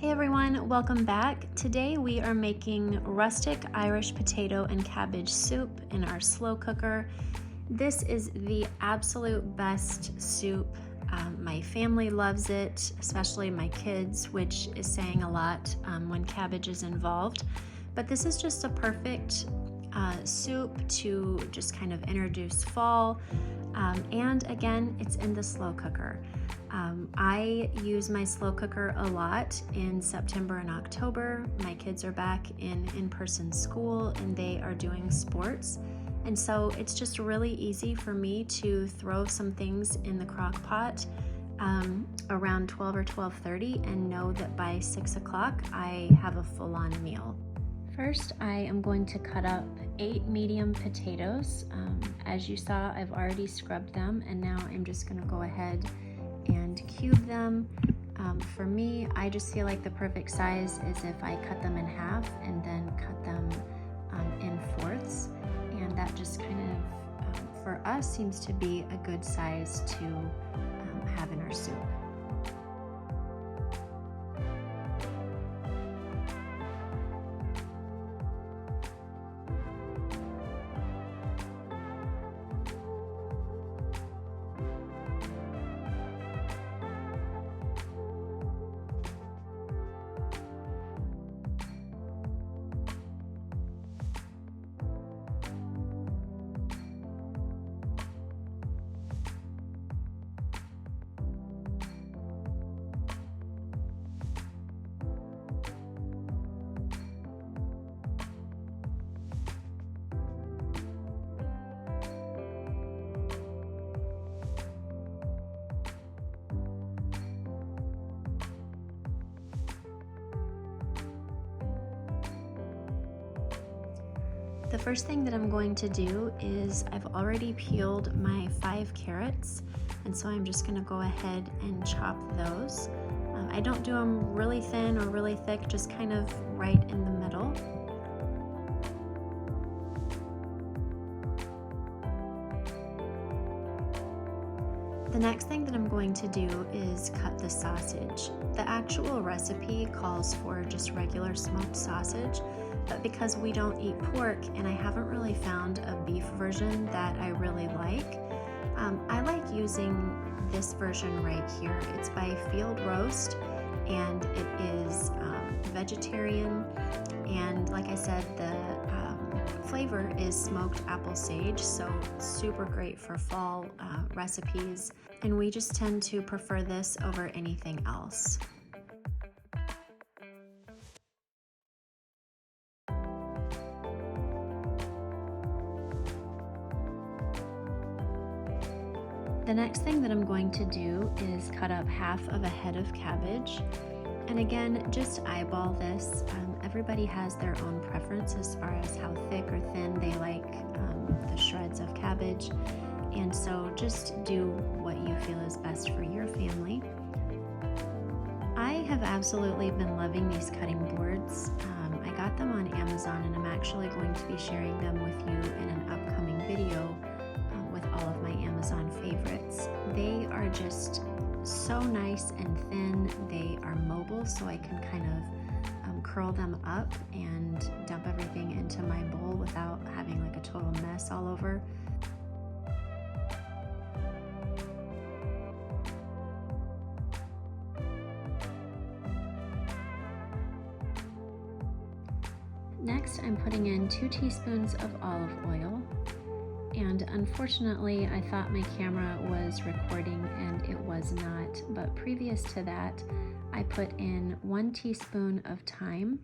Hey everyone, welcome back. Today we are making rustic Irish potato and cabbage soup in our slow cooker. This is the absolute best soup. My family loves it, especially my kids, which is saying a lot when cabbage is involved. But this is just a perfect soup to just kind of introduce fall. And again, it's in the slow cooker. I use my slow cooker a lot in September and October. My kids are back in in-person school and they are doing sports. And so it's just really easy for me to throw some things in the crock pot around 12 or 12:30 and know that by 6 o'clock I have a full-on meal. First, I am going to cut up 8 medium potatoes. As you saw, I've already scrubbed them, and now I'm just going to go ahead and cube them. For me, I just feel like the perfect size is if I cut them in half and then cut them in fourths, and that just kind of, for us, seems to be a good size to have in our soup. The first thing that I'm going to do is I've already peeled my 5 carrots, and so I'm just going to go ahead and chop those. I don't do them really thin or really thick, just kind of right in the middle. The next thing that I'm going to do is cut the sausage. The actual recipe calls for just regular smoked sausage, but because we don't eat pork and I haven't really found a beef version that I really like, I like using this version right here. It's by Field Roast and it is vegetarian, and like I said, the flavor is smoked apple sage, so super great for fall recipes, and we just tend to prefer this over anything else. The next thing that I'm going to do is cut up half of a head of cabbage. And again, just eyeball this. Everybody has their own preference as far as how thick or thin they like the shreds of cabbage. And so just do what you feel is best for your family. I have absolutely been loving these cutting boards. I got them on Amazon, and I'm actually going to be sharing them with you in an upcoming video with all of my Amazon favorites. They are just so nice and thin. They are mobile, so I can kind of curl them up and dump everything into my bowl without having like a total mess all over. Next, I'm putting in 2 teaspoons of olive oil. And unfortunately, I thought my camera was recording and it was not, but previous to that, I put in 1 teaspoon of thyme,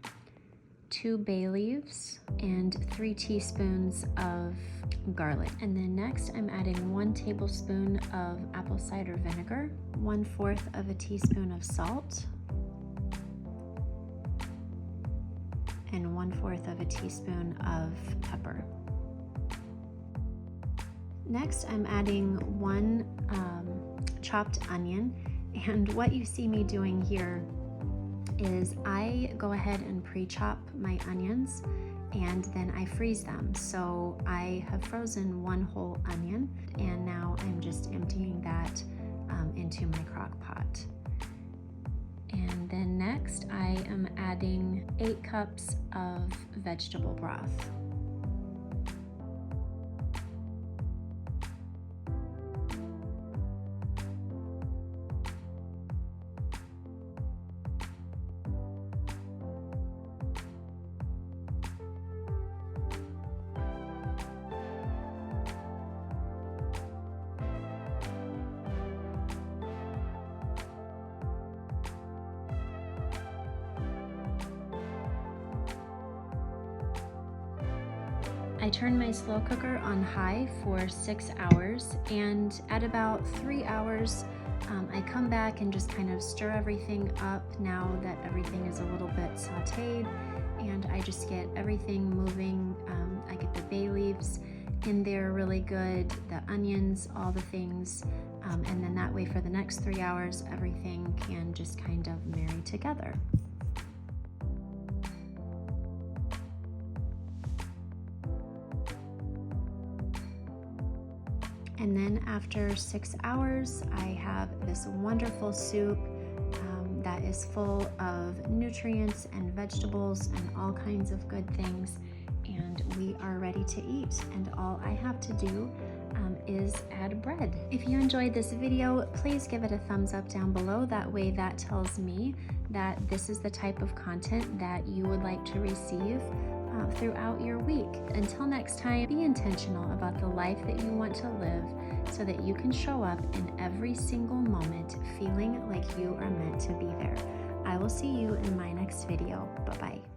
2 bay leaves, and 3 teaspoons of garlic. And then next, I'm adding 1 tablespoon of apple cider vinegar, 1/4 of a teaspoon of salt, and 1/4 of a teaspoon of pepper. Next, I'm adding 1 chopped onion, and what you see me doing here is I go ahead and pre-chop my onions and then I freeze them. So I have frozen 1 whole onion, and now I'm just emptying that into my crock pot. And then next, Next, I am adding 8 cups of vegetable broth. I turn my slow cooker on high for 6 hours, and at about 3 hours, I come back and just kind of stir everything up now that everything is a little bit sauteed, and I just get everything moving. I get the bay leaves in there really good, the onions, all the things, and then that way for the next 3 hours, everything can just kind of marry together. And then after 6 hours, I have this wonderful soup that is full of nutrients and vegetables and all kinds of good things. And we are ready to eat. And all I have to do is add bread. If you enjoyed this video, please give it a thumbs up down below. That way that tells me that this is the type of content that you would like to receive throughout your week. Until next time, be intentional about the life that you want to live so that you can show up in every single moment feeling like you are meant to be there. I will see you in my next video. Bye-bye.